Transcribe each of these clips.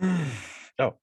Oh.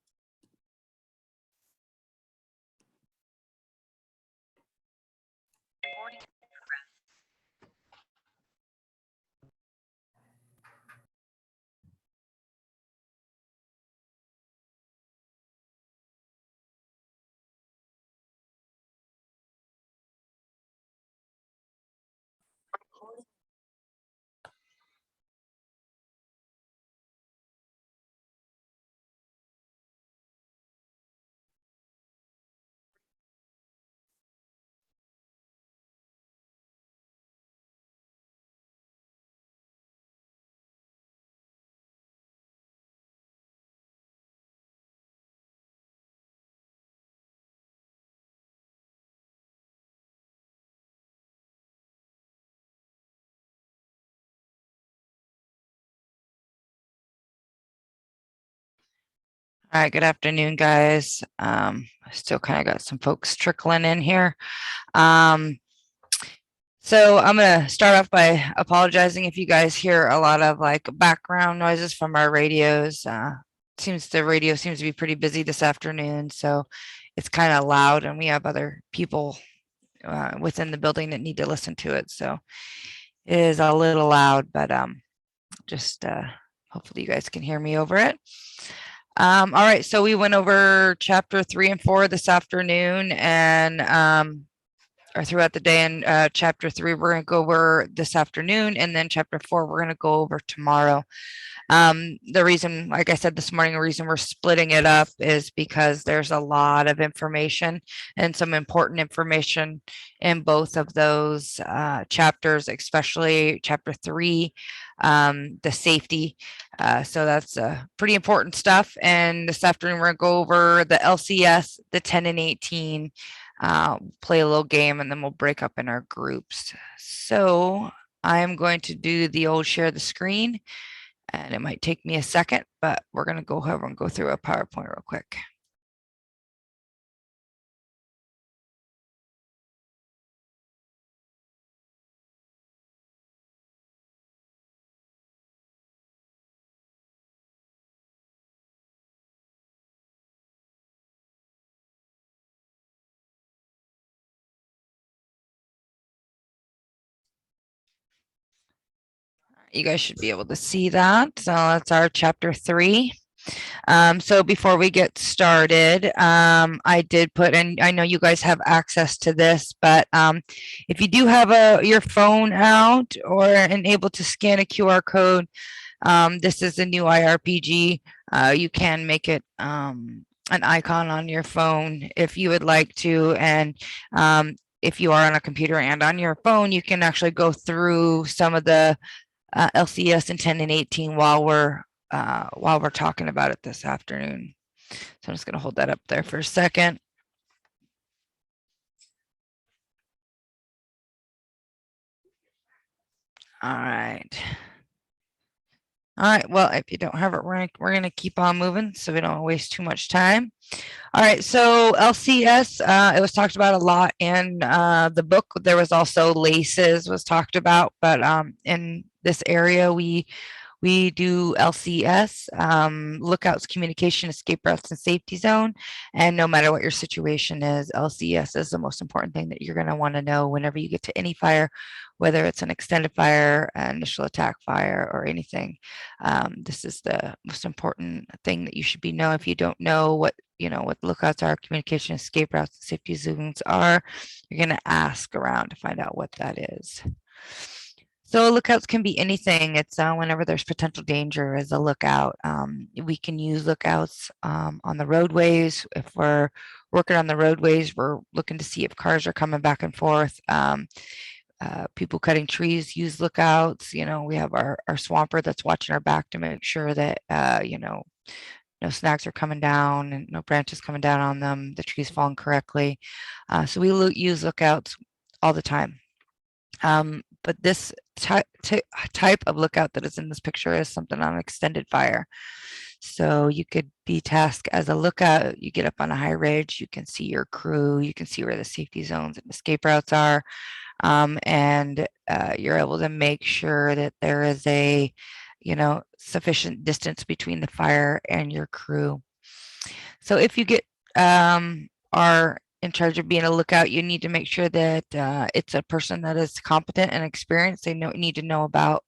All right, good afternoon, guys. I still kind of got some folks trickling in here. So I'm gonna start off by apologizing if you guys hear a lot of like background noises from our radios. Seems the radio seems to be pretty busy this afternoon, so it's kind of loud, and we have other people within the building that need to listen to it. So it is a little loud, but just hopefully you guys can hear me over it. All right, so we went over chapter 3 and 4 this afternoon, and or throughout the day. And chapter 3 we're going to go over this afternoon, and then chapter 4 we're going to go over tomorrow. The reason, like I said this morning, the reason we're splitting it up is because there's a lot of information and some important information in both of those chapters, especially chapter 3, the safety. So that's pretty important stuff. And this afternoon, we're going to go over the LCS, the 10 and 18, play a little game, and then we'll break up in our groups. So I'm going to do the old share the screen. And it might take me a second, but we're going to go over and go through a PowerPoint real quick. You guys should be able to see that. So that's our chapter 3. So before we get started, I did put in, I know you guys have access to this, but if you do have your phone out or able to scan a QR code, this is a new IRPG. You can make it an icon on your phone if you would like to. And if you are on a computer and on your phone, you can actually go through some of the LCS and 10 and 18 while we're talking about it this afternoon. So I'm just going to hold that up there for a second. All right. All right, well, if you don't have it, we're going to keep on moving so we don't waste too much time. All right, so LCS, it was talked about a lot in the book. There was also laces was talked about, but in this area, we do LCS, lookouts, communication, escape routes, and safety zone. And no matter what your situation is, LCS is the most important thing that you're going to want to know whenever you get to any fire, whether it's an extended fire, an initial attack fire, or anything. This is the most important thing that you should be know. If you don't know what lookouts are, communication, escape routes, safety zones are, you're going to ask around to find out what that is. So lookouts can be anything. It's whenever there's potential danger as a lookout. We can use lookouts on the roadways. If we're working on the roadways, we're looking to see if cars are coming back and forth. People cutting trees use lookouts. We have our swamper that's watching our back to make sure that no snags are coming down and no branches coming down on them, the trees falling correctly. So we use lookouts all the time. But this type of lookout that is in this picture is something on extended fire. So you could be tasked as a lookout. You get up on a high ridge, you can see your crew, you can see where the safety zones and escape routes are, and you're able to make sure that there is a sufficient distance between the fire and your crew. So if you are in charge of being a lookout, you need to make sure that it's a person that is competent and experienced. They need to know about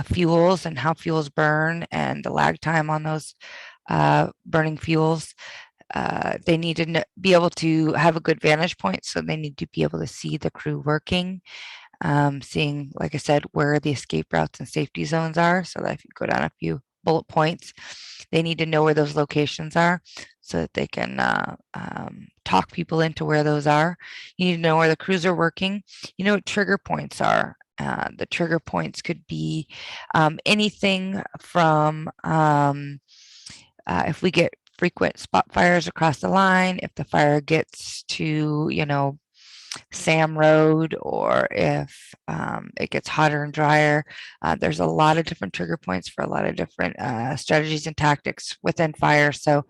fuels and how fuels burn and the lag time on those burning fuels. They need to be able to have a good vantage point, so they need to be able to see the crew working, seeing, like I said, where the escape routes and safety zones are, so that if you go down a few bullet points, they need to know where those locations are so that they can talk people into where those are. You need to know where the crews are working. You know what trigger points are. The trigger points could be anything from if we get frequent spot fires across the line, if the fire gets to, Sam Road, or if it gets hotter and drier. There's a lot of different trigger points for a lot of different strategies and tactics within fire. So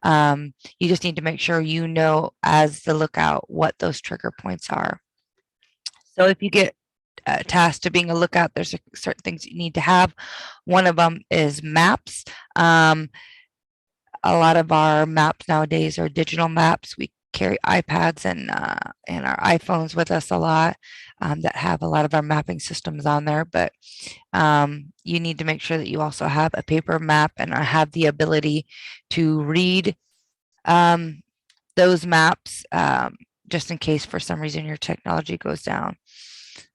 you just need to make sure you know, as the lookout, what those trigger points are. So if you get tasked to being a lookout, there's certain things you need to have. One of them is maps. A lot of our maps nowadays are digital maps. We carry iPads and our iPhones with us a lot that have a lot of our mapping systems on there. But you need to make sure that you also have a paper map and have the ability to read those maps just in case for some reason your technology goes down.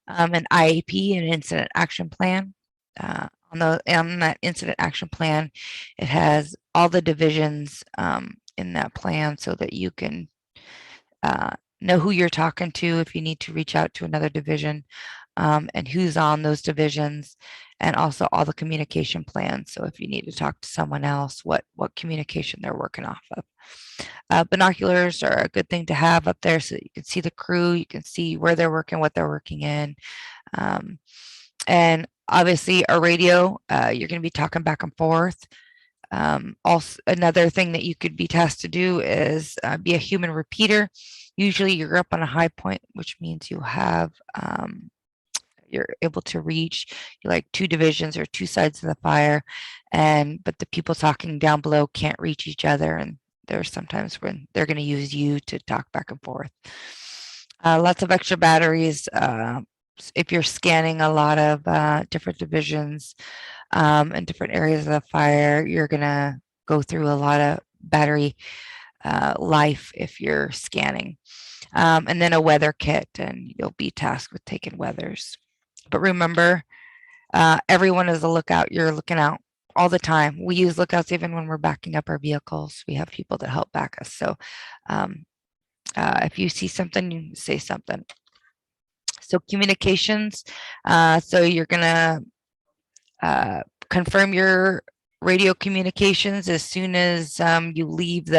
An IAP, an incident action plan. On that incident action plan, it has all the divisions in that plan so that you can know who you're talking to if you need to reach out to another division, and who's on those divisions, and also all the communication plans. So if you need to talk to someone else, what communication they're working off of. Binoculars are a good thing to have up there so that you can see the crew, you can see where they're working, what they're working in. And obviously a radio, you're going to be talking back and forth. Also, another thing that you could be tasked to do is be a human repeater. Usually you're up on a high point, which means you have you're able to reach like two divisions or two sides of the fire, but the people talking down below can't reach each other, and there's sometimes when they're going to use you to talk back and forth. Lots of extra batteries. If you're scanning a lot of different divisions and different areas of the fire, you're going to go through a lot of battery life if you're scanning. And then a weather kit, and you'll be tasked with taking weathers. But remember, everyone is a lookout. You're looking out all the time. We use lookouts even when we're backing up our vehicles. We have people that help back us. So if you see something, you say something. So communications, so you're going to confirm your radio communications as soon as you leave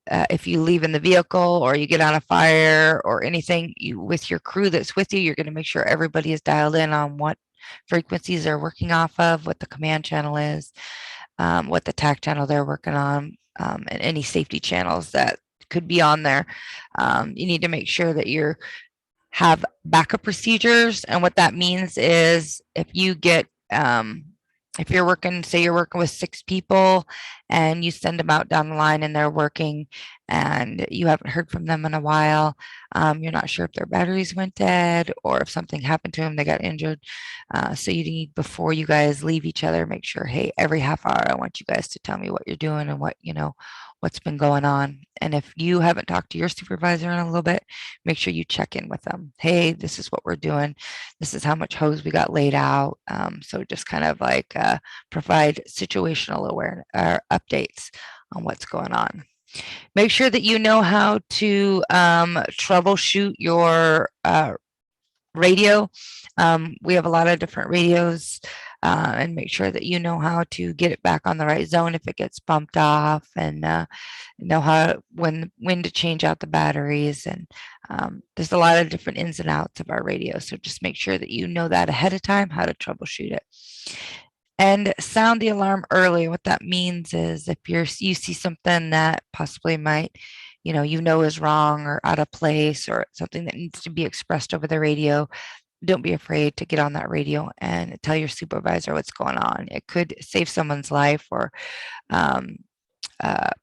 if you leave in the vehicle or you get on a fire or anything, with your crew that's with you, you're going to make sure everybody is dialed in on what frequencies they're working off of, what the command channel is, what the TAC channel they're working on, and any safety channels that could be on there. You need to make sure that you have backup procedures, and what that means is if you get if you're working, say you're working with 6 people and you send them out down the line and they're working and you haven't heard from them in a while, you're not sure if their batteries went dead or if something happened to them, they got injured. So you need, before you guys leave each other, make sure, hey, every half hour I want you guys to tell me what you're doing and what's been going on. And if you haven't talked to your supervisor in a little bit, make sure you check in with them. Hey, this is what we're doing. This is how much hose we got laid out. So just kind of like provide situational awareness updates on what's going on. Make sure that you know how to troubleshoot your radio. We have a lot of different radios, and make sure that you know how to get it back on the right zone if it gets bumped off, and know when to change out the batteries. And there's a lot of different ins and outs of our radio, so just make sure that you know that ahead of time, how to troubleshoot it. And sound the alarm early. What that means is if you see something that possibly might is wrong or out of place or something that needs to be expressed over the radio, don't be afraid to get on that radio and tell your supervisor what's going on. It could save someone's life or um,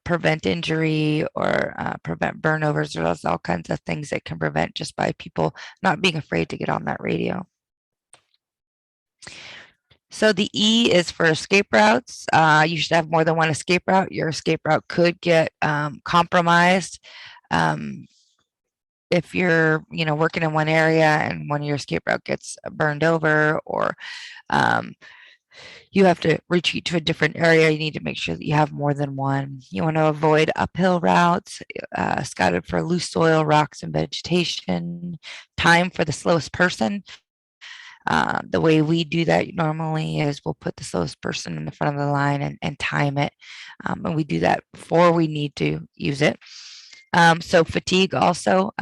prevent injury or prevent burnovers. There's all kinds of things that can prevent just by people not being afraid to get on that radio. So the E is for escape routes. You should have more than one escape route. Your escape route could get compromised. If you're, working in one area and one of your escape route gets burned over, or um, you have to retreat to a different area, you need to make sure that you have more than one. You want to avoid uphill routes, scouted for loose soil, rocks, and vegetation. Time for the slowest person. The way we do that normally is we'll put the slowest person in the front of the line and time it. And we do that before we need to use it. So fatigue also,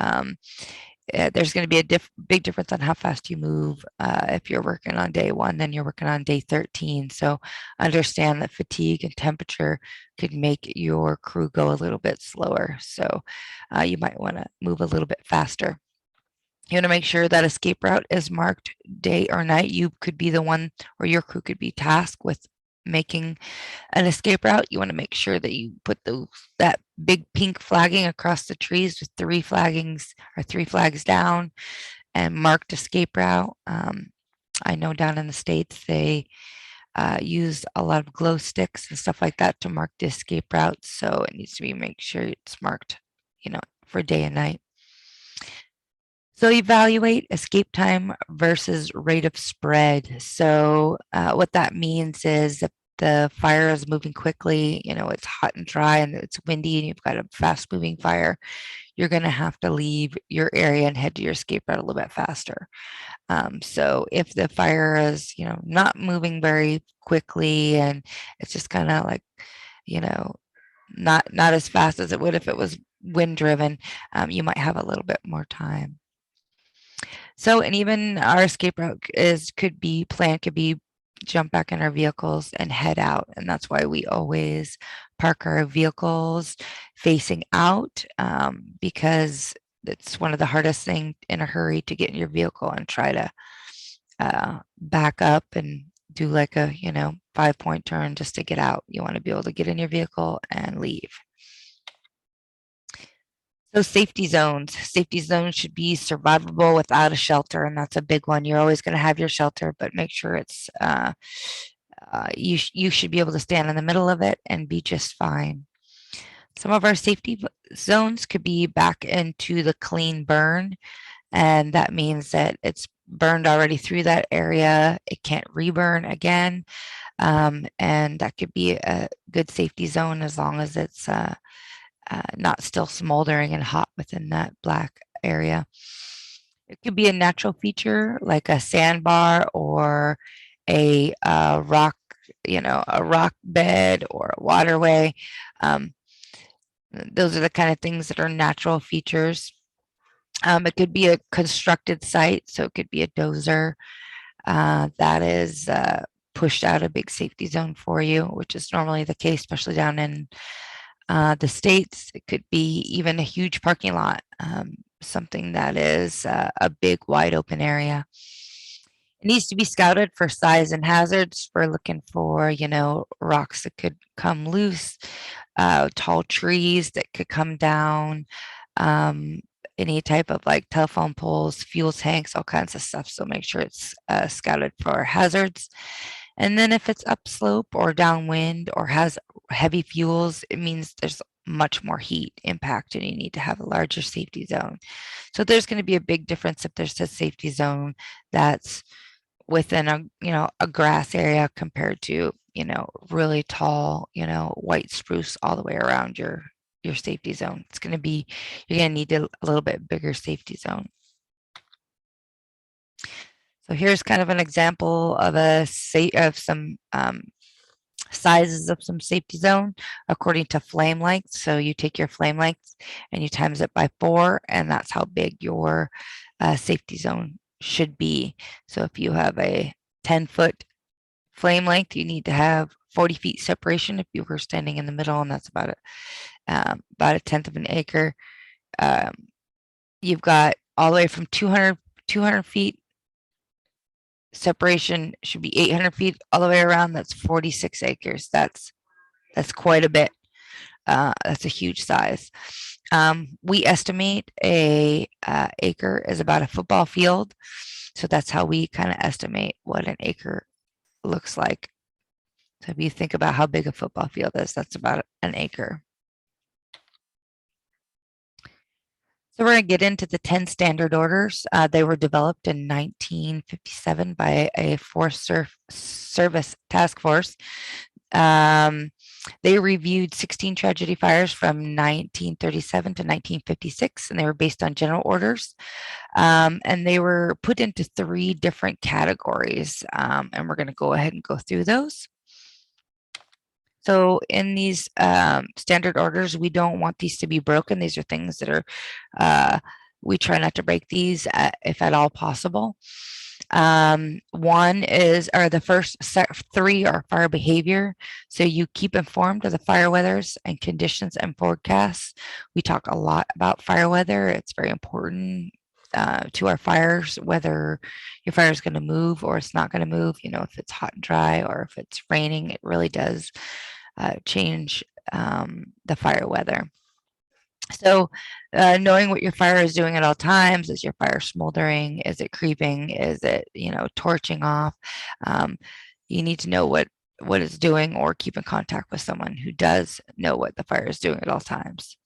there's going to be a big difference on how fast you move if you're working on day 1 than you're working on day 13. So understand that fatigue and temperature could make your crew go a little bit slower. So you might want to move a little bit faster. You want to make sure that escape route is marked day or night. You could be the one, or your crew could be tasked with making an escape route. You want to make sure that you put that big pink flagging across the trees with 3 flags down and marked escape route. I know down in the States they use a lot of glow sticks and stuff like that to mark the escape routes. So it needs to be make sure it's marked, for day and night. So evaluate escape time versus rate of spread. So what that means is if the fire is moving quickly, it's hot and dry and it's windy and you've got a fast moving fire, you're going to have to leave your area and head to your escape route a little bit faster. So if the fire is, not moving very quickly and it's just kind of like, not as fast as it would if it was wind driven, you might have a little bit more time. So, and even our escape route could be jump back in our vehicles and head out. And that's why we always park our vehicles facing out, because it's one of the hardest things in a hurry to get in your vehicle and try to back up and do like a, 5-point turn just to get out. You want to be able to get in your vehicle and leave. So safety zones. Safety zones should be survivable without a shelter, and that's a big one. You're always going to have your shelter, but make sure it's you should be able to stand in the middle of it and be just fine. Some of our safety zones could be back into the clean burn, and that means that it's burned already through that area. It can't reburn again, and that could be a good safety zone as long as it's not still smoldering and hot within that black area. It could be a natural feature like a sandbar or a rock, a rock bed or a waterway. Those are the kind of things that are natural features. It could be a constructed site, so it could be a dozer that is pushed out a big safety zone for you, which is normally the case, especially down in the States. It could be even a huge parking lot, something that is a big wide open area. It needs to be scouted for size and hazards. We're looking for, rocks that could come loose, tall trees that could come down, any type of like telephone poles, fuel tanks, all kinds of stuff. So make sure it's scouted for hazards. And then if it's upslope or downwind or has heavy fuels, it means there's much more heat impact and you need to have a larger safety zone. So there's going to be a big difference if there's a safety zone that's within a grass area compared to, really tall, white spruce all the way around your safety zone. It's going to be, you're going to need a little bit bigger safety zone. So here's kind of an example of some sizes of some safety zone according to flame length. So you take your flame length and you times it by 4, and that's how big your safety zone should be. So if you have a 10-foot flame length, you need to have 40 feet separation if you were standing in the middle, and that's about a tenth of an acre. You've got all the way from 200 feet separation should be 800 feet all the way around. That's 46 acres. That's quite a bit. That's a huge size. We estimate a acre is about a football field. So that's how we kind of estimate what an acre looks like. So if you think about how big a football field is, that's about an acre. So we're going to get into the 10 standard orders. They were developed in 1957 by a Forest Service task force. They reviewed 16 tragedy fires from 1937 to 1956, and they were based on general orders. And they were put into 3 different categories, and we're going to go ahead and go through those. So in these standard orders, we don't want these to be broken. These are things that are, we try not to break these if at all possible. One is, or the first 3 are fire behavior. So you keep informed of the fire weathers and conditions and forecasts. We talk a lot about fire weather. It's very important to our fires, whether your fire is going to move or it's not going to move. You know, if it's hot and dry or if it's raining, it really does change the fire weather. So knowing what your fire is doing at all times, is your fire smoldering? Is it creeping? Is it, torching off? You need to know what it's doing, or keep in contact with someone who does know what the fire is doing at all times.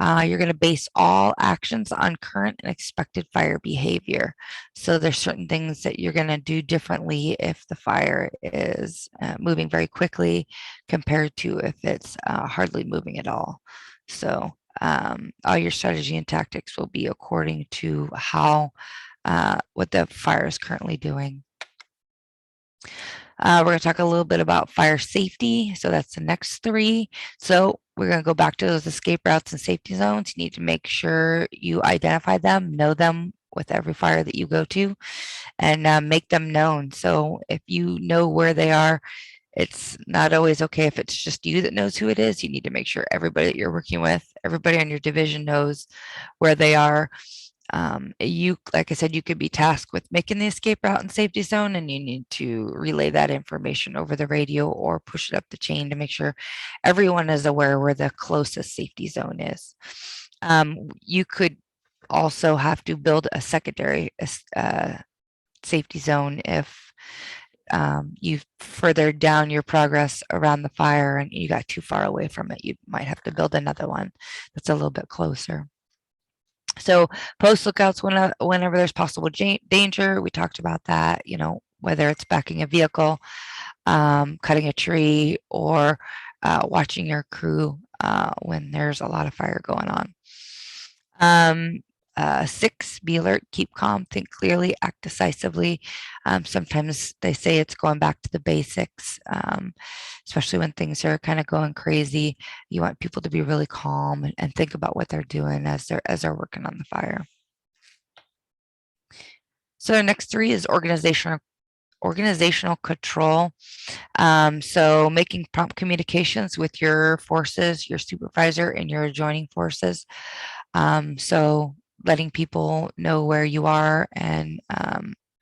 You're going to base all actions on current and expected fire behavior. So there's certain things that you're going to do differently if the fire is moving very quickly compared to if it's hardly moving at all. So all your strategy and tactics will be according to how what the fire is currently doing. We're going to talk a little bit about fire safety. So that's the next 3. So we're going to go back to those escape routes and safety zones. You need to make sure you identify them, know them with every fire that you go to, and make them known. So if you know where they are, it's not always okay if it's just you that knows who it is. You need to make sure everybody that you're working with, everybody on your division knows where they are. Like I said, you could be tasked with making the escape route and safety zone, and you need to relay that information over the radio or push it up the chain to make sure everyone is aware where the closest safety zone is. You could also have to build a secondary safety zone if you've furthered down your progress around the fire and you got too far away from it. You might have to build another one that's a little bit closer. So post lookouts whenever there's possible danger. We talked about that, whether it's backing a vehicle, cutting a tree, or watching your crew when there's a lot of fire going on. 6, be alert, keep calm, think clearly, act decisively. Sometimes they say it's going back to the basics, especially when things are kind of going crazy. You want people to be really calm and think about what they're doing as they're working on the fire. So the next 3 is organizational control. So making prompt communications with your forces, your supervisor, and your adjoining forces. So letting people know where you are and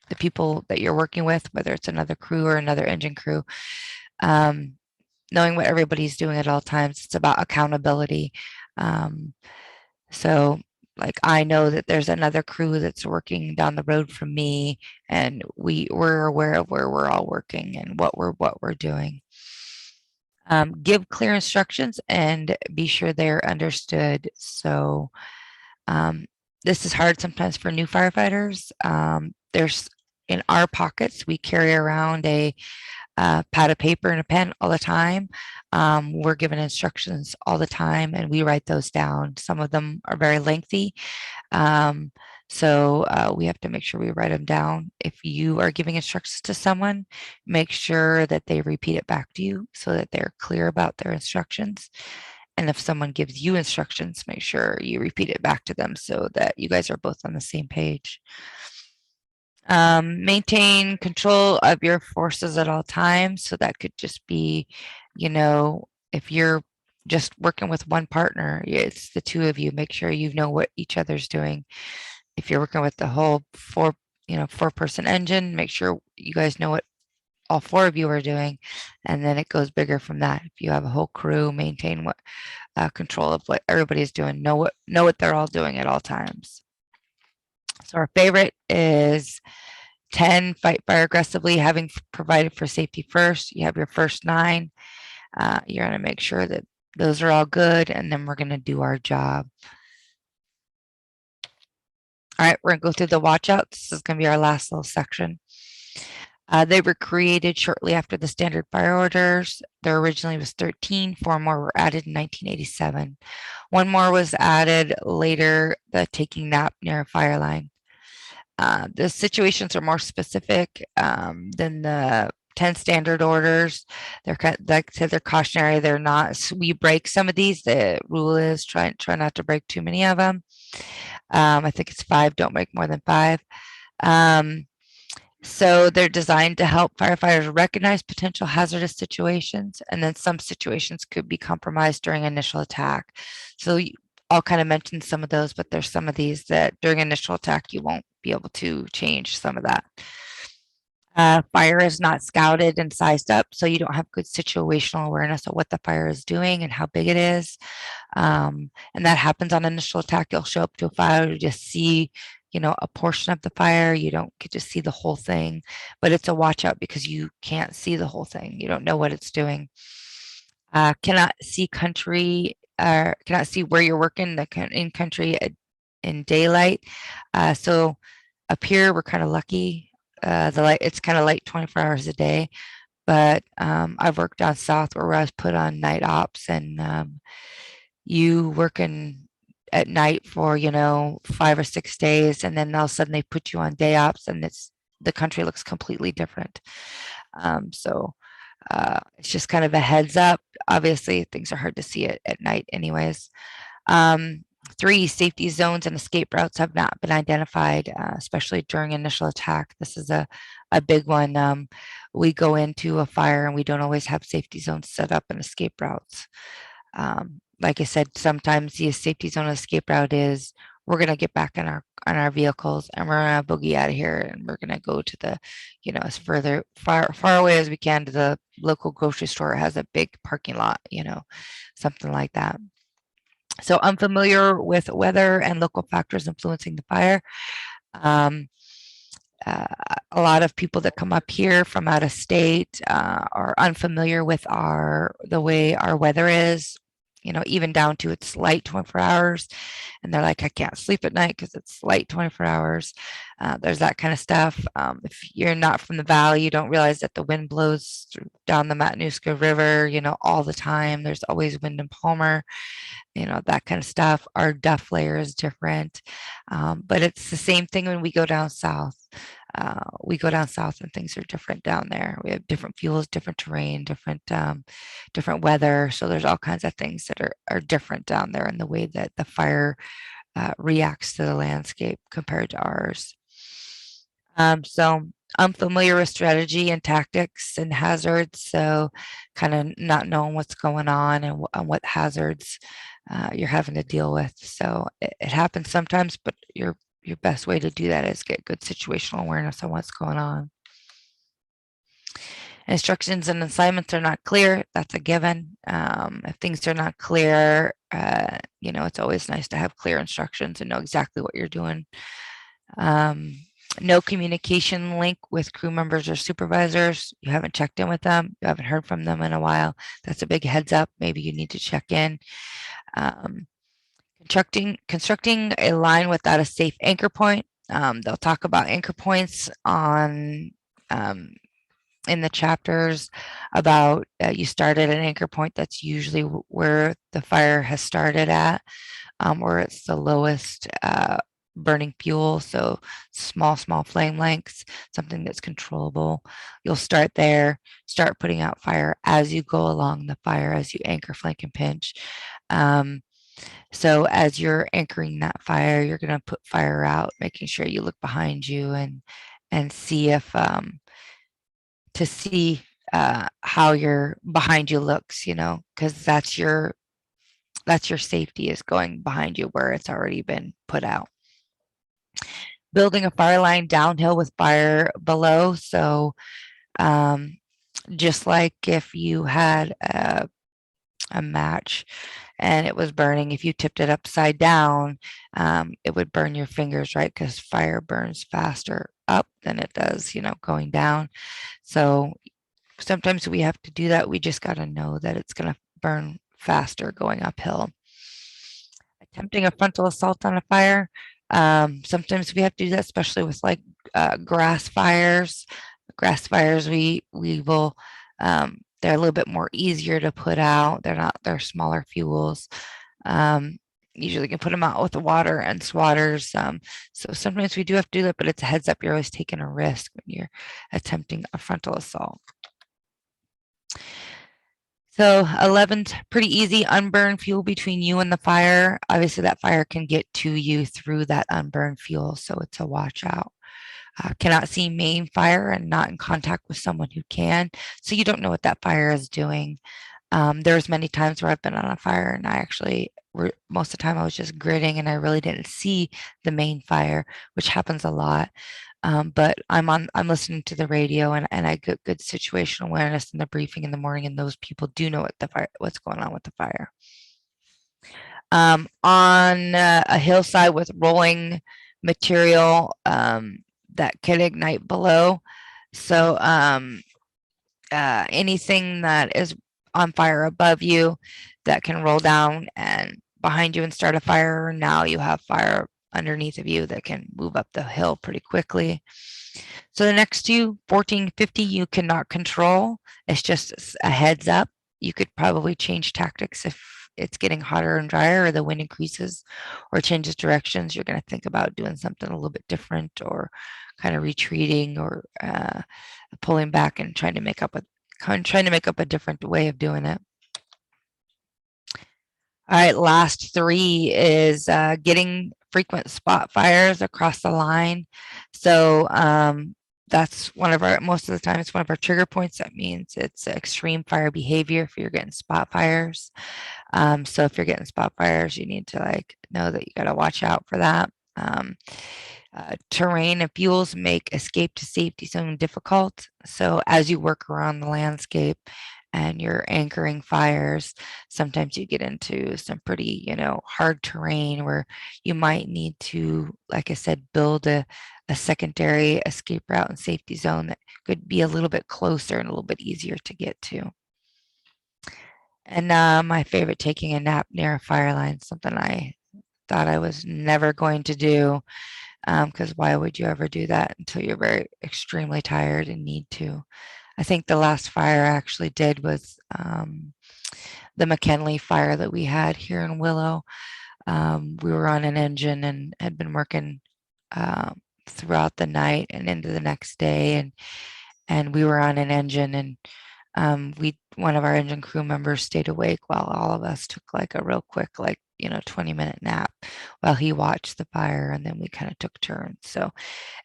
the people that you're working with, whether it's another crew or another engine crew, knowing what everybody's doing at all times. It's about accountability. So like I know that there's another crew that's working down the road from me, and we're aware of where we're all working and what we're doing. Give clear instructions and be sure they're understood. So this is hard sometimes for new firefighters. There's in our pockets, we carry around a pad of paper and a pen all the time. We're given instructions all the time, and we write those down. Some of them are very lengthy. So we have to make sure we write them down. If you are giving instructions to someone, make sure that they repeat it back to you so that they're clear about their instructions. And if someone gives you instructions, make sure you repeat it back to them so that you guys are both on the same page. Maintain control of your forces at all times. So that could just be, if you're just working with one partner, it's the 2 of you. Make sure you know what each other's doing. If you're working with the whole 4-person engine. Make sure you guys know what all 4 of you are doing, and then it goes bigger from that. If you have a whole crew, maintain what control of what everybody's doing. Know what they're all doing at all times. So our favorite is 10, fight fire aggressively, having provided for safety first. You have your first 9. You're going to make sure that those are all good, and then we're going to do our job. All right, we're going to go through the watchouts. This is going to be our last little section. They were created shortly after the standard fire orders. There originally was 13. 4 more were added in 1987. 1 more was added later, the taking nap near a fire line. The situations are more specific than the 10 standard orders. They're like I said, they're cautionary. They're not. We break some of these. The rule is try not to break too many of them. I think it's 5. Don't break more than 5. So they're designed to help firefighters recognize potential hazardous situations, and then some situations could be compromised during initial attack. So I'll kind of mention some of those, but there's some of these that during initial attack you won't be able to change some of that. Fire is not scouted and sized up, so you don't have good situational awareness of what the fire is doing and how big it is. And that happens on initial attack. You'll show up to a fire, you just see a portion of the fire. You don't get to see the whole thing, but it's a watch out because you can't see the whole thing. You don't know what it's doing. Cannot see country, cannot see where you're working in country in daylight. So up here, we're kind of lucky. The light, it's kind of light 24 hours a day, but I've worked down south where I was put on night ops, and you working at night for 5 or 6 days, and then all of a sudden they put you on day ops, and the country looks completely different. So it's just kind of a heads up. Obviously, things are hard to see it at night anyways. 3, safety zones and escape routes have not been identified, especially during initial attack. This is a big one. We go into a fire and we don't always have safety zones set up and escape routes. Like I said, sometimes the safety zone escape route is we're going to get back in our vehicles and we're going to boogie out of here, and we're going to go to the, as far away as we can to the local grocery store. It has a big parking lot, something like that. So unfamiliar with weather and local factors influencing the fire. A lot of people that come up here from out of state are unfamiliar with the way our weather is, even down to it's light 24 hours. And they're like, I can't sleep at night because it's light 24 hours. There's that kind of stuff. If you're not from the valley, you don't realize that the wind blows down the Matanuska River, all the time. There's always wind in Palmer, that kind of stuff. Our duff layer is different. But it's the same thing when we go down south. We go down south and things are different down there. We have different fuels, different terrain, different weather. So there's all kinds of things that are different down there in the way that the fire reacts to the landscape compared to ours. So I'm familiar with strategy and tactics and hazards. So kind of not knowing what's going on and what hazards you're having to deal with. So it happens sometimes, but your best way to do that is get good situational awareness on what's going on. Instructions and assignments are not clear. That's a given. If things are not clear, it's always nice to have clear instructions and know exactly what you're doing. No communication link with crew members or supervisors. You haven't checked in with them. You haven't heard from them in a while. That's a big heads up. Maybe you need to check in. Constructing a line without a safe anchor point. They'll talk about anchor points in the chapters about you start at an anchor point. That's usually where the fire has started at, where it's the lowest burning fuel. So small flame lengths, something that's controllable. You'll start there, start putting out fire as you go along the fire, as you anchor, flank, and pinch. So as you're anchoring that fire, you're going to put fire out, making sure you look behind you and see if to see how your behind you looks, because that's your safety, is going behind you where it's already been put out. building a fire line downhill with fire below. So just like if you had a match and it was burning, if you tipped it upside down, it would burn your fingers, right? Because fire burns faster up than it does, going down. So sometimes we have to do that. We just got to know that it's going to burn faster going uphill. Attempting a frontal assault on a fire. Sometimes we have to do that, especially with like grass fires. Grass fires, we will. They're a little bit more easier to put out. They're smaller fuels. Usually you can put them out with the water and swatters. So sometimes we do have to do that, but it's a heads up. You're always taking a risk when you're attempting a frontal assault. So 11's pretty easy. Unburned fuel between you and the fire. Obviously, that fire can get to you through that unburned fuel, so it's a watch out. Cannot see main fire and not in contact with someone who can, so you don't know what that fire is doing. There's many times where I've been on a fire and I actually, most of the time I was just gritting and I really didn't see the main fire, which happens a lot. But I'm listening to the radio and I get good situational awareness in the briefing in the morning, and those people do know what's going on with the fire. On a hillside with rolling material that could ignite below. So anything that is on fire above you that can roll down and behind you and start a fire. Now you have fire underneath of you that can move up the hill pretty quickly. So the next two, 14, 50, you cannot control. It's just a heads up. You could probably change tactics if it's getting hotter and drier or the wind increases or changes directions. You're going to think about doing something a little bit different or kind of retreating or pulling back and trying to make up a different way of doing it. All right, last three is getting frequent spot fires across the line. So that's most of the time it's one of our trigger points. That means it's extreme fire behavior if you're getting spot fires. So if you're getting spot fires, you need to know that you got to watch out for that. Terrain and fuels make escape to safety zone difficult. So as you work around the landscape and you're anchoring fires, sometimes you get into some pretty, hard terrain where you might need to, like I said, build a secondary escape route and safety zone that could be a little bit closer and a little bit easier to get to. And my favorite, taking a nap near a fire line, something I thought I was never going to do. Because why would you ever do that until you're very extremely tired and need to? I think the last fire I actually did was the McKinley fire that we had here in Willow. We were on an engine and had been working throughout the night and into the next day, and we were on an engine, and one of our engine crew members stayed awake while all of us took a real quick 20-minute nap while he watched the fire, and then we kind of took turns. So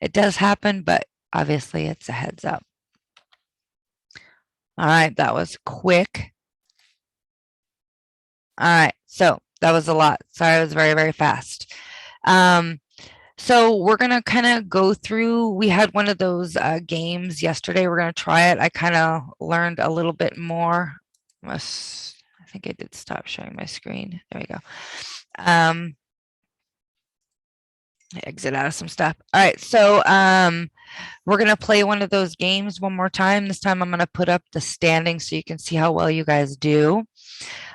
it does happen, but obviously it's a heads up. All right, that was quick. All right, so that was a lot. Sorry, I was very, very fast. So we're going to kind of go through, we had one of those games yesterday. We're going to try it. I kind of learned a little bit more. I think I did stop sharing my screen. There we go. Exit out of some stuff. All right, so we're going to play one of those games one more time. This time I'm going to put up the standings so you can see how well you guys do.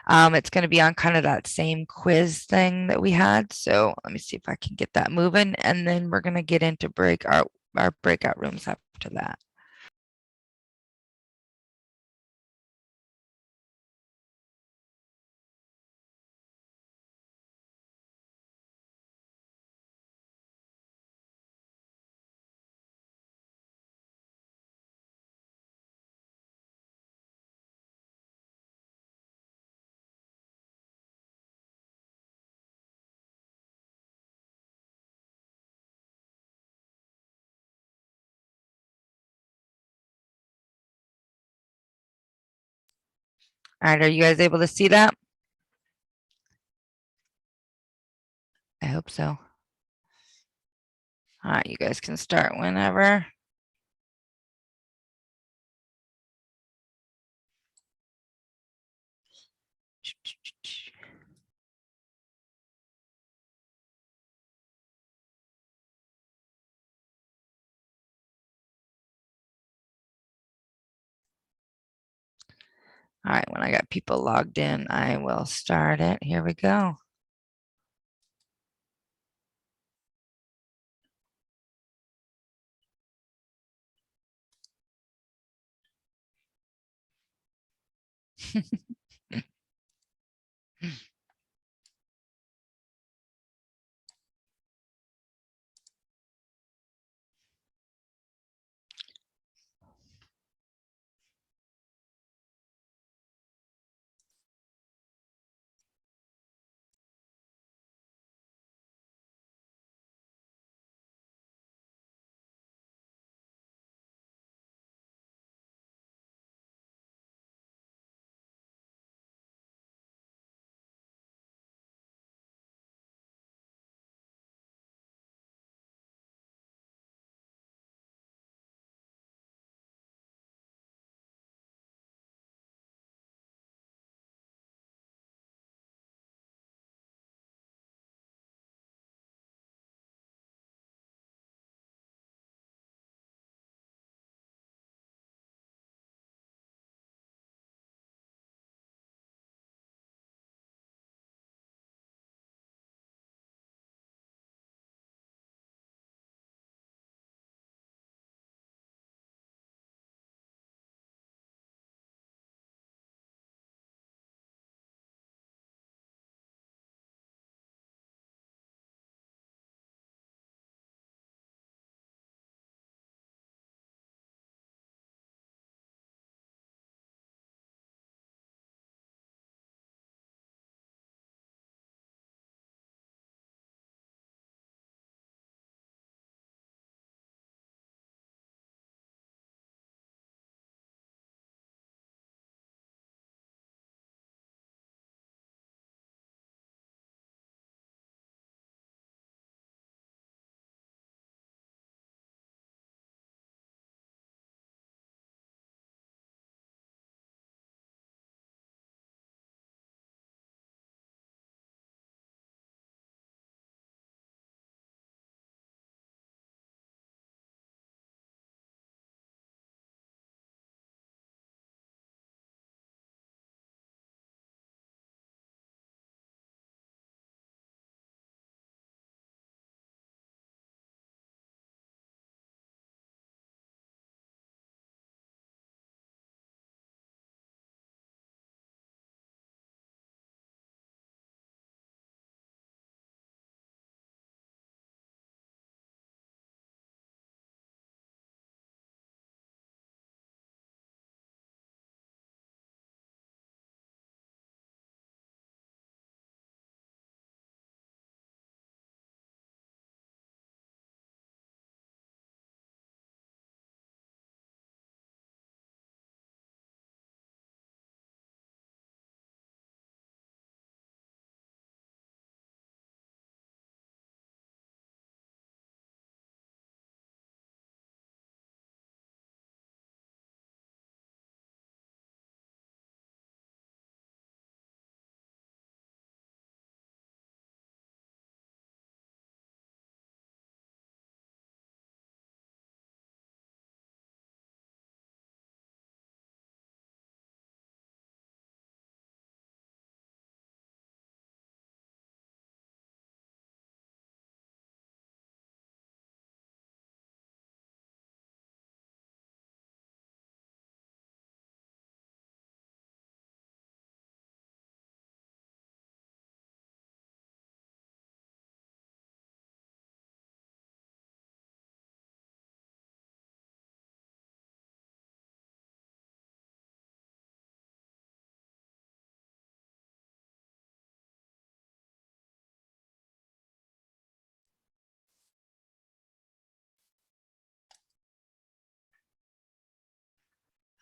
It's going to be on kind of that same quiz thing that we had. So let me see if I can get that moving. And then we're going to get into our breakout rooms after that. All right, are you guys able to see that? I hope so. All right, you guys can start whenever. All right, when I got people logged in, I will start it. Here we go.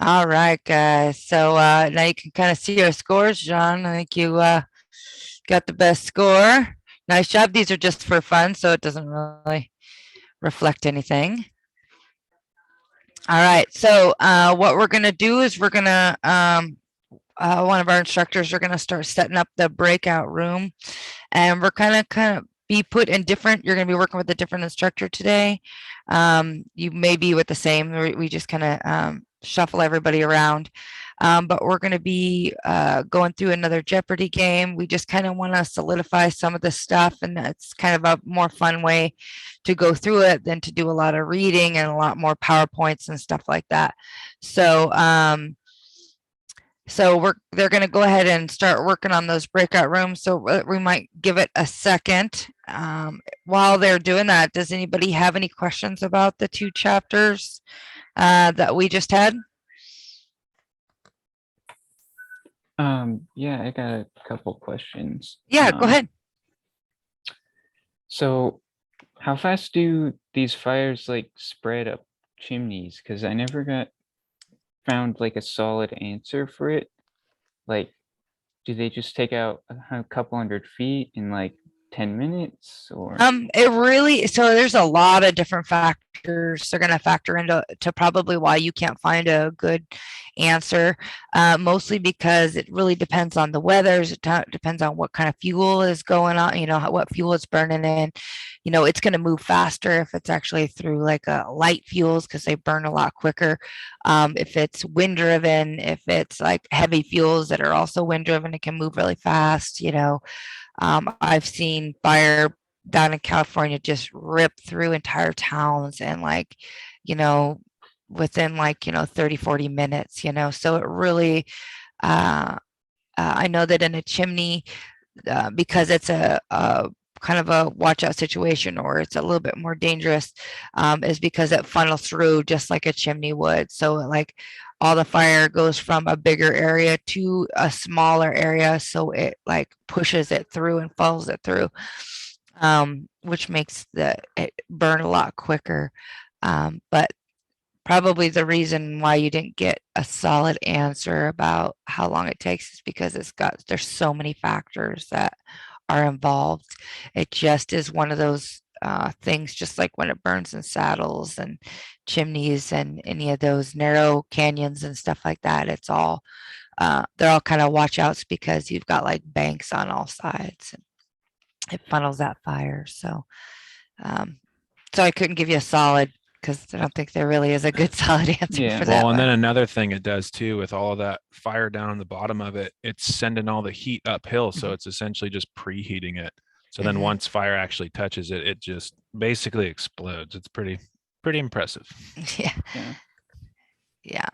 All right, guys. So now you can kind of see our scores, John. I think you got the best score. Nice job. These are just for fun, so it doesn't really reflect anything. All right, so what we're gonna do is we're gonna, one of our instructors are gonna start setting up the breakout room, and we're kind of be put in different, you're gonna be working with a different instructor today. You may be with the same, we just kind of shuffle everybody around. But we're going to be going through another Jeopardy game. We just kind of want to solidify some of the stuff, and it's kind of a more fun way to go through it than to do a lot of reading and a lot more PowerPoints and stuff like that. So they're going to go ahead and start working on those breakout rooms. So we might give it a second. While they're doing that, does anybody have any questions about the 2 chapters that we just had? Yeah, I got a couple questions. Yeah, go ahead. So how fast do these fires like spread up chimneys? Because I never found like a solid answer for it. Like, do they just take out a couple 100 feet in like 10 minutes, or? It really, so there's a lot of different factors they're going to factor into probably why you can't find a good answer, mostly because it really depends on the weather. It depends on what kind of fuel is going on, what fuel is burning in. It's going to move faster if it's actually through like a light fuels, because they burn a lot quicker. If it's wind driven, if it's like heavy fuels that are also wind driven, it can move really fast. I've seen fire down in California just rip through entire towns and within 30, 40 minutes, so it really, I know that in a chimney, because it's a kind of a watch out situation, or it's a little bit more dangerous, is because it funnels through just like a chimney would. So like all the fire goes from a bigger area to a smaller area, so it like pushes it through and funnels it through, which makes it burn a lot quicker. But probably the reason why you didn't get a solid answer about how long it takes is because there's so many factors that are involved. It just is one of those things, just like when it burns in saddles and chimneys and any of those narrow canyons and stuff like that. It's all they're all kind of watch outs because you've got like banks on all sides and it funnels that fire. So I couldn't give you a solid, because I don't think there really is a good solid answer for that. Well, and then another thing it does too, with all of that fire down on the bottom of it, it's sending all the heat uphill. So it's essentially just preheating it. So then once fire actually touches it, it just basically explodes. It's pretty impressive. Yeah.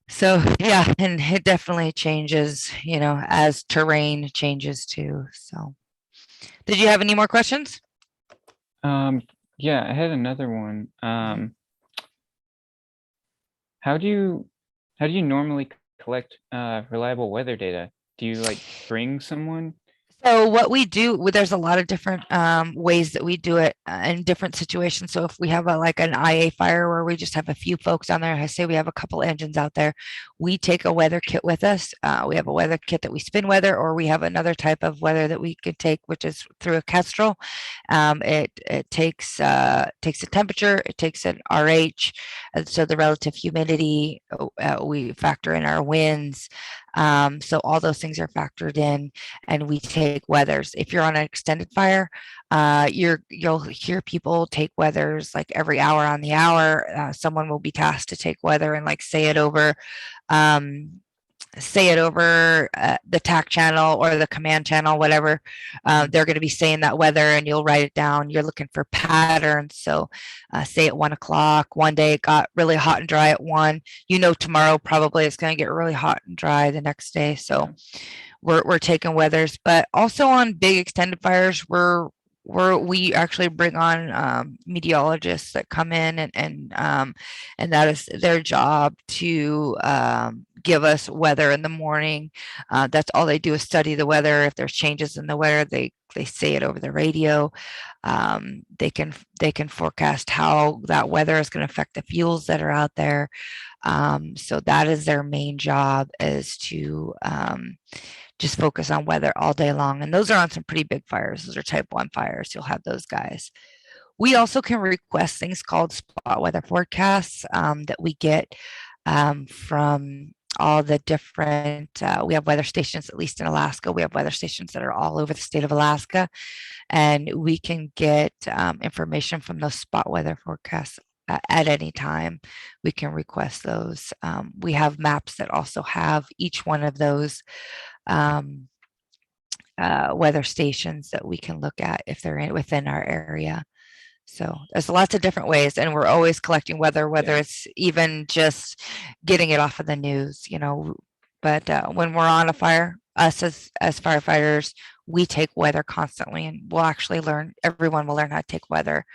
So yeah, and it definitely changes, as terrain changes too. So did you have any more questions? Yeah, I had another one. How do you normally collect reliable weather data? Do you like bring someone? So what we do, there's a lot of different ways that we do it in different situations. So if we have like an IA fire where we just have a few folks on there, I say we have a couple engines out there, we take a weather kit with us. We have a weather kit that we spin weather, or we have another type of weather that we could take, which is through a Kestrel. It takes the temperature, it takes an RH, and so the relative humidity, we factor in our winds. So all those things are factored in, and we take weathers. If you're on an extended fire, you'll hear people take weathers like every hour on the hour. Someone will be tasked to take weather and like say it over the TAC channel or the command channel, whatever. They're going to be saying that weather, and you'll write it down. You're looking for patterns. So say at 1 o'clock, one day it got really hot and dry at 1. Tomorrow probably it's going to get really hot and dry the next day. So we're taking weathers, but also on big extended fires, we actually bring on meteorologists that come in, and that is their job to give us weather in the morning. That's all they do, is study the weather. If there's changes in the weather, they say it over the radio. They can forecast how that weather is going to affect the fuels that are out there. So that is their main job, is to just focus on weather all day long. And those are on some pretty big fires. Those are type 1 fires. You'll have those guys. We also can request things called spot weather forecasts that we get from all the different, we have weather stations, at least in Alaska. We have weather stations that are all over the state of Alaska, and we can get information from those spot weather forecasts at any time. We can request those. We have maps that also have each one of those weather stations that we can look at if they're within our area. So there's lots of different ways, and we're always collecting weather, whether it's even just getting it off of the news, you know. But when we're on a fire, us as firefighters, we take weather constantly, and we'll actually learn. Everyone will learn how to take weather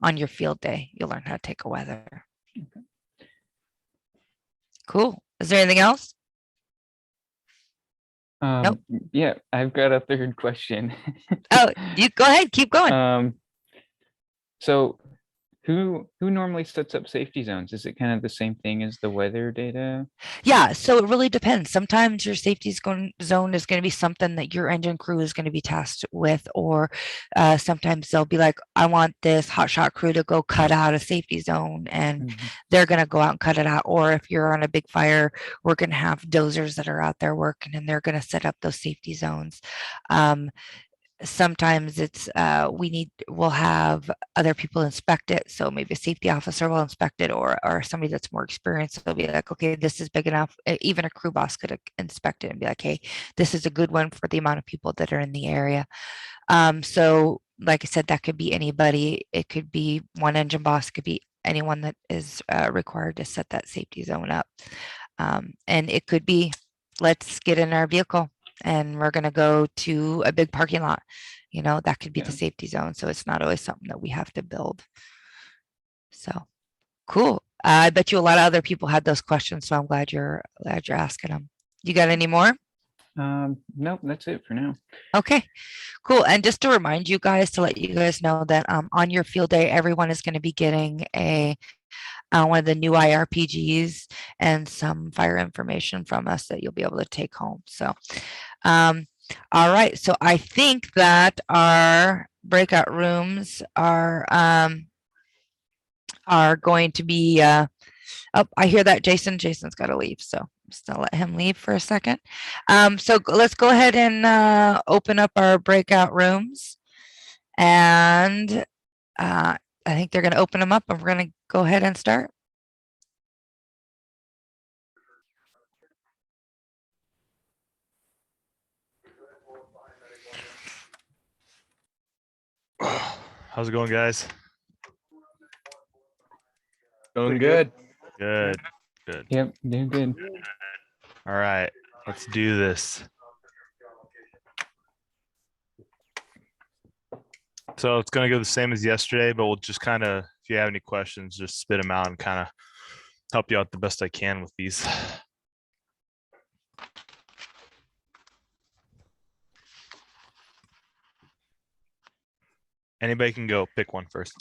on your field day. You'll learn how to take a weather. Okay. Cool. Is there anything else? Nope. Yeah, I've got a third question. Oh, you go ahead. Keep going. So who normally sets up safety zones? Is it kind of the same thing as the weather data? Yeah, so it really depends. Sometimes your safety zone is going to be something that your engine crew is going to be tasked with, or sometimes they'll be like, I want this hotshot crew to go cut out a safety zone, and they're going to go out and cut it out. Or if you're on a big fire, we're going to have dozers that are out there working, and they're going to set up those safety zones. Sometimes it's we'll have other people inspect it, so maybe a safety officer will inspect it, or somebody that's more experienced will be like, okay, this is big enough. Even a crew boss could inspect it and be like, hey, this is a good one for the amount of people that are in the area. So like I said, that could be anybody. It could be one engine boss, it could be anyone that is required to set that safety zone up. And it could be, let's get in our vehicle and we're going to go to a big parking lot. You know, that could be the safety zone. So it's not always something that we have to build. So cool. I bet you a lot of other people had those questions, so I'm glad you're asking them. You got any more? Nope, that's it for now. Okay, cool. And just to remind you guys, to let you guys know that on your field day, everyone is going to be getting a one of the new IRPGs and some fire information from us that you'll be able to take home. So, all right. So I think that our breakout rooms are going to be. Oh, I hear that Jason's got to leave. So I'm just gonna let him leave for a second. So let's go ahead and open up our breakout rooms, and I think they're going to open them up, and we're going to go ahead and start. How's it going, guys? Going good. Good. Good. Yep, doing good. All right, let's do this. So it's going to go the same as yesterday, but we'll just kind of, if you have any questions, just spit them out and kind of help you out the best I can with these. Anybody can go. Pick one first.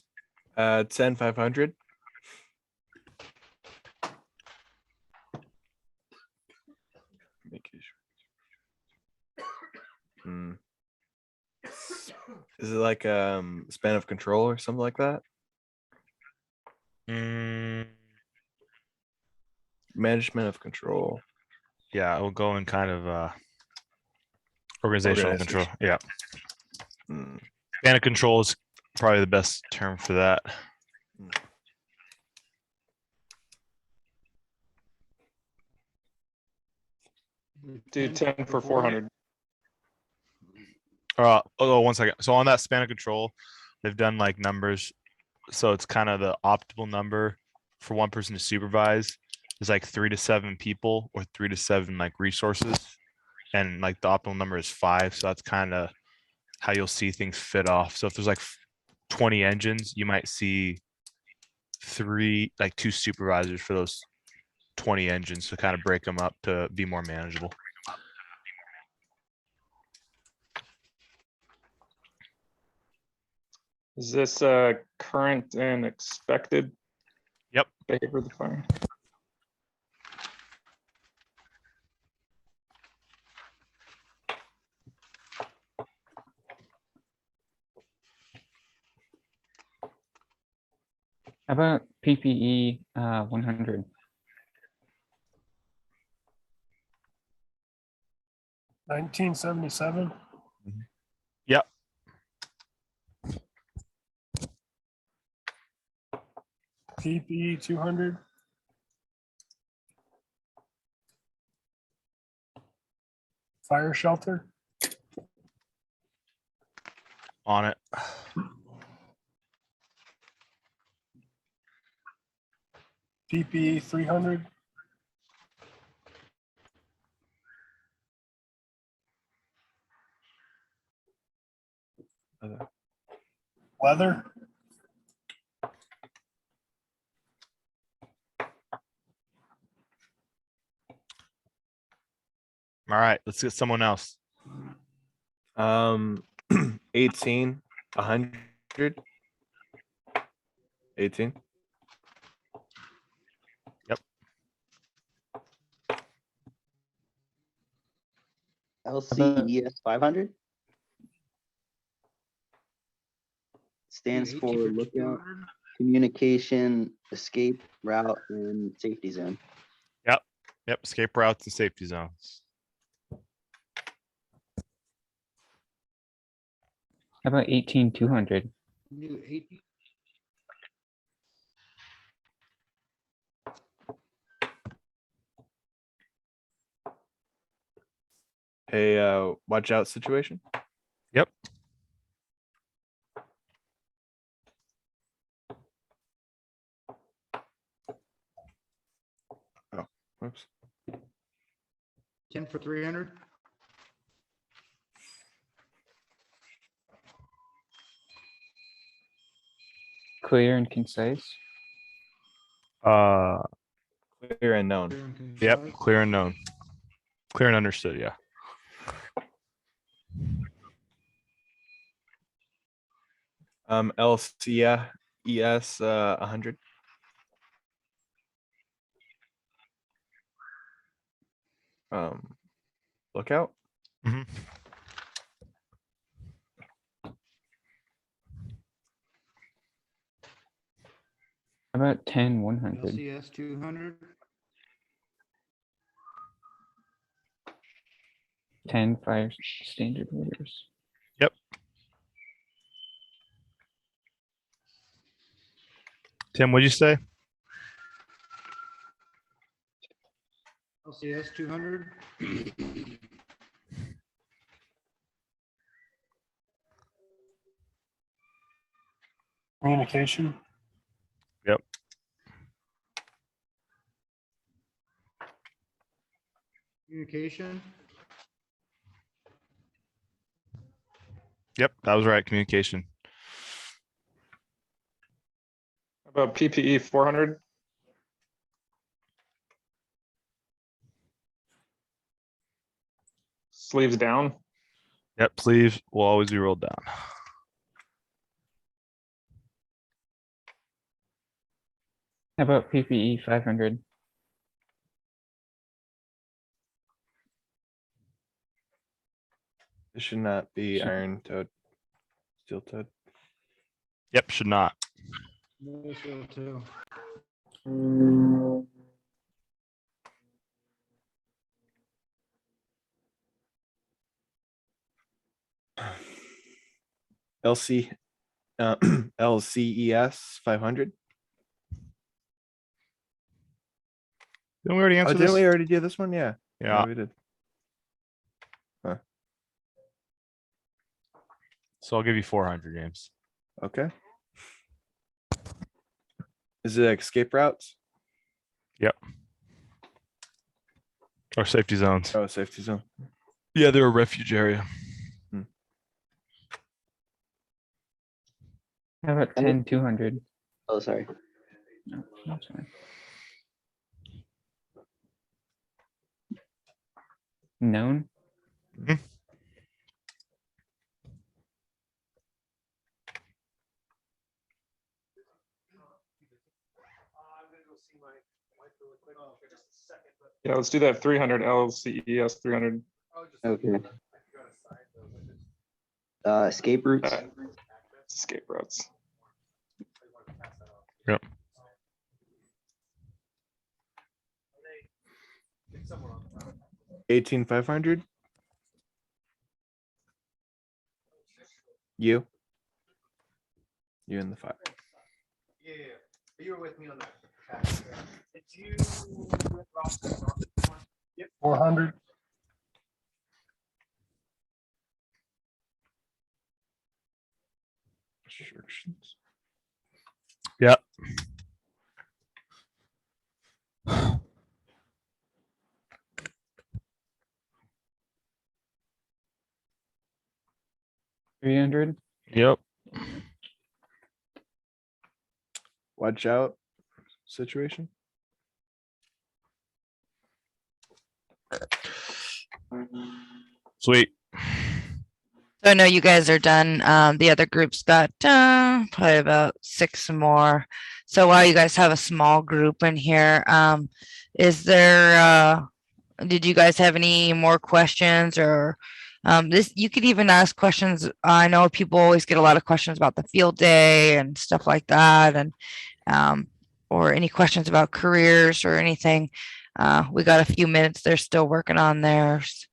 10-500. Is it like span of control or something like that? Management of control. Yeah, I will go in kind of organizational control. Yeah. Span of control is probably the best term for that. Do 10 for 400. Oh, 1 second. So on that span of control, they've done like numbers. So it's kind of the optimal number for one person to supervise is like 3 to 7 people or 3 to 7 like resources. And like the optimal number is 5. So that's kind of how you'll see things fit off. So if there's like 20 engines, you might see 2 supervisors for those 20 engines to kind of break them up to be more manageable. Is this current and expected? Yep. Behavior of the fire. How about PPE 100? $19.77. Yep. PPE 200. Fire shelter. On it. PPE 300. Weather. All right, let's get someone else. 18, 100. 18. LCES 500 stands for lookout, communication, escape, route, and safety zone. Yep, escape routes and safety zones. How about 18,200? Hey, watch out situation. Yep. Whoops. 10 for 300. Clear and concise. Clear and known. Yep, clear and known. Clear and understood, yeah. LCES 100. Lookout. Mhm. How about 10,100? LCS 200. 10 fire standard orders. Tim, what'd you say? LCS 200. Communication. Communication. Yep, that was right. Communication. How about PPE 400? Sleeves down. Yep, sleeves will always be rolled down. How about PPE 500? It should not be Should- iron toed. Steel toed. Yep, should not. No, so too. LC LCES 500. Didn't we already Oh, answer didn't this? we already do this one? Yeah. Yeah, we did. so I'll give you 400, James. Okay. Is it escape routes? Or safety zones. Oh, safety zone. Yeah, they're a refuge area. How about 10,200? Oh, sorry. No, that's fine. Known. Yeah, let's do that 300 LCES 300. Okay. Escape routes. Escape routes. 18,500. You in the fire. Yeah, you were with me on that. Did you? 400. Restrictions. Yeah. $300. Yep. Watch out situation. Sweet. So I know you guys are done. The other group's got probably about 6 more. So while you guys have a small group in here, is there did you guys have any more questions or this you could even ask questions. I know people always get a lot of questions about the field day and stuff like that, and or any questions about careers or anything. We got a few minutes. They're still working on theirs.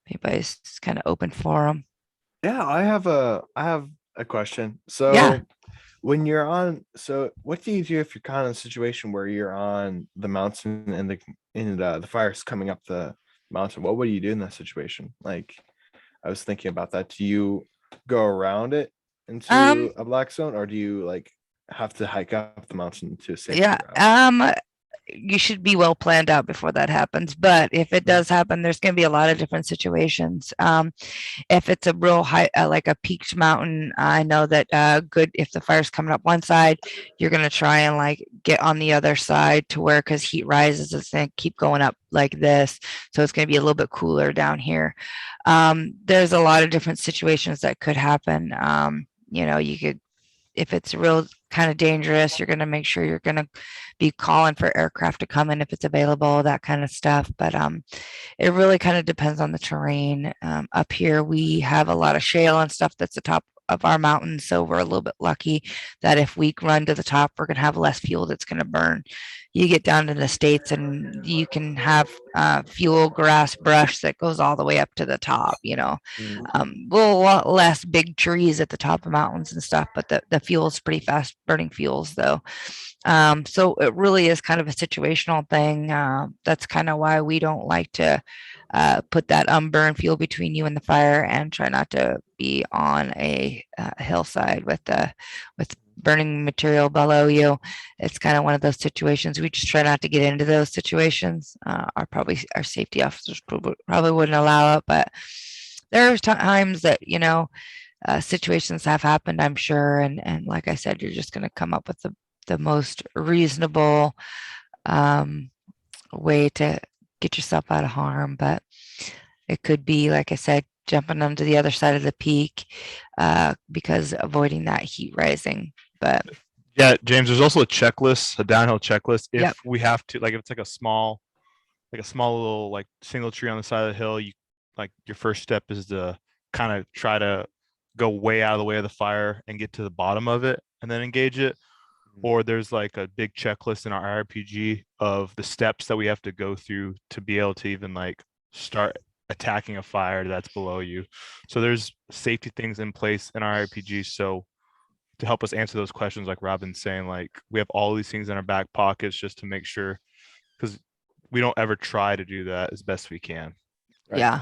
Anybody's kind of open for them. Yeah, I have a question. So Yeah. when you're on, so what do you do if you're kind of in a situation where you're on the mountain and the fire's coming up the mountain? What would you do in that situation? Like, I was thinking about that. Do you go around it into a black zone, or do you like have to hike up the mountain to a safety Yeah. route? You should be well planned out before that happens. But if it does happen, there's going to be a lot of different situations. If it's a real high, like a peaked mountain, I know that good. If the fire's coming up one side, you're going to try and like get on the other side to where, because heat rises, it's going to keep going up like this. So it's going to be a little bit cooler down here. There's a lot of different situations that could happen. You could, if it's real kind of dangerous, you're going to make sure you're going to be calling for aircraft to come in if it's available, that kind of stuff. But it really kind of depends on the terrain. Up here, we have a lot of shale and stuff that's the top of our mountains. So we're a little bit lucky that if we run to the top, we're going to have less fuel that's going to burn. You get down to the States and you can have fuel grass brush that goes all the way up to the top, a lot less big trees at the top of mountains and stuff, but the fuel is pretty fast burning fuels though. So it really is kind of a situational thing. That's kind of why we don't like to put that unburned fuel between you and the fire, and try not to be on a hillside with burning material below you. It's kind of one of those situations. We just try not to get into those situations. Our safety officers probably wouldn't allow it, but there are times that situations have happened, I'm sure, and like I said, you're just going to come up with the most reasonable way to get yourself out of harm. But it could be, like I said, jumping onto the other side of the peak, because avoiding that heat rising. But yeah, James, there's also a checklist, a downhill checklist. If Yep. we have to, like, if it's like a small little like single tree on the side of the hill, your first step is to kind of try to go way out of the way of the fire and get to the bottom of it and then engage it. Or there's like a big checklist in our IRPG of the steps that we have to go through to be able to even like start attacking a fire that's below you. So there's safety things in place in our IRPG. So to help us answer those questions, like Robin's saying, like we have all these things in our back pockets just to make sure, because we don't ever try to do that as best we can. Right. yeah,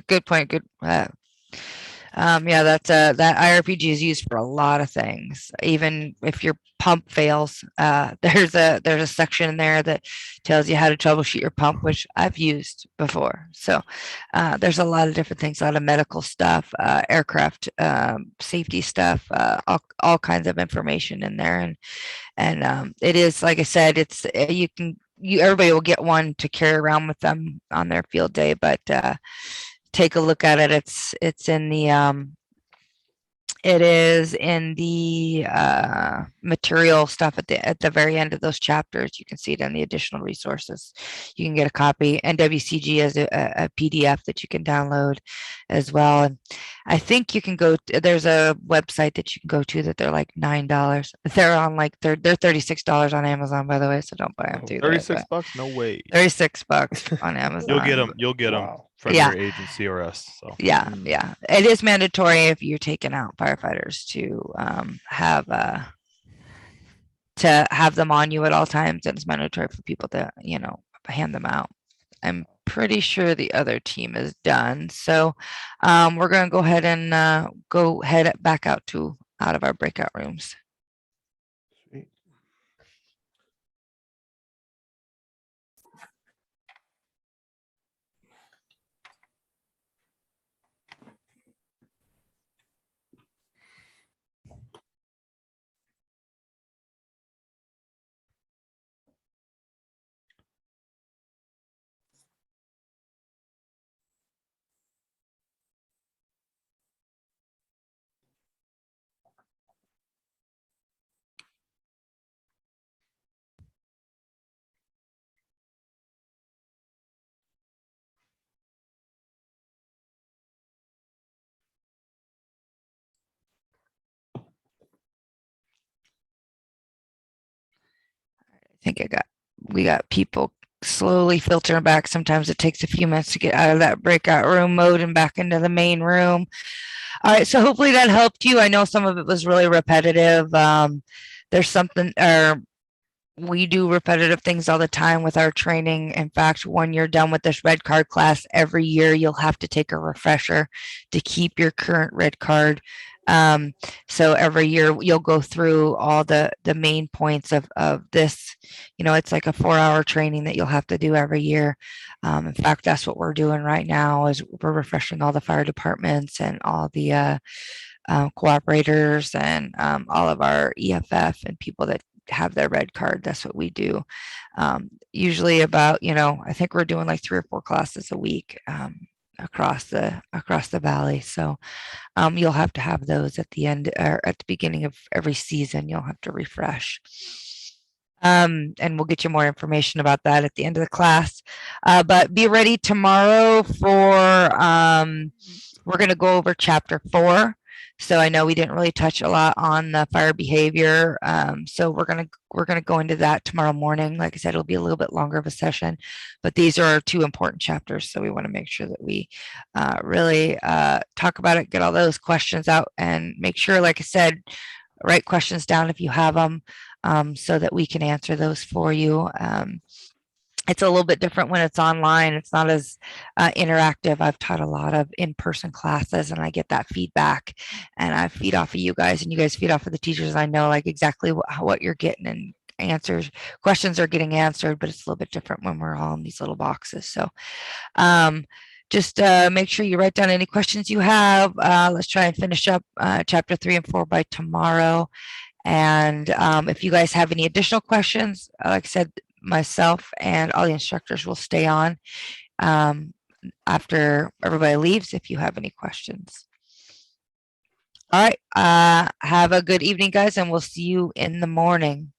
good point. Good. Yeah, that IRPG is used for a lot of things. Even if your pump fails, there's a section in there that tells you how to troubleshoot your pump, which I've used before. So there's a lot of different things, a lot of medical stuff, aircraft safety stuff, all kinds of information in there. And it is, like I said, it's everybody will get one to carry around with them on their field day, but take a look at it. It's in the It is in the material stuff at the very end of those chapters. You can see it in the additional resources. You can get a copy, and WCG has a PDF that you can download as well. And I think you can go. There's a website that you can go to that they're like $9. They're on like they're $36 on Amazon, by the way. So don't buy them through there. 36 bucks? No way. $36 on Amazon. You'll get them Wow. from Yeah. your agency or us. So Yeah, yeah. It is mandatory if you're taking out firefighters to have them on you at all times. And it's mandatory for people to, hand them out. I'm pretty sure the other team is done. So we're gonna go ahead and head back out of our breakout rooms. Sweet. I think we got people slowly filtering back. Sometimes it takes a few minutes to get out of that breakout room mode and back into the main room. All right, so hopefully that helped you. I know some of it was really repetitive. There's something, or we do repetitive things all the time with our training. In fact, when you're done with this red card class, every year you'll have to take a refresher to keep your current red card. So every year you'll go through all the main points of this. It's like a 4-hour training that you'll have to do every year. In fact, that's what we're doing right now is we're refreshing all the fire departments and all the cooperators and all of our EFF and people that have their red card. That's what we do. Usually about, I think we're doing like 3 or 4 classes a week across the valley. So you'll have to have those at the end or at the beginning of every season. You'll have to refresh. And we'll get you more information about that at the end of the class. But be ready tomorrow for we're going to go over chapter 4. So I know we didn't really touch a lot on the fire behavior. So we're gonna go into that tomorrow morning. Like I said, it'll be a little bit longer of a session, but these are 2 important chapters. So we want to make sure that we really talk about it, get all those questions out, and make sure, like I said, write questions down if you have them, so that we can answer those for you. It's a little bit different when it's online. It's not as interactive. I've taught a lot of in-person classes and I get that feedback and I feed off of you guys and you guys feed off of the teachers. I know like exactly what you're getting and questions are getting answered, but it's a little bit different when we're all in these little boxes. So just make sure you write down any questions you have. Let's try and finish up chapter 3 and 4 by tomorrow. And if you guys have any additional questions, like I said, myself and all the instructors will stay on after everybody leaves if you have any questions. All right. Have a good evening, guys, and we'll see you in the morning.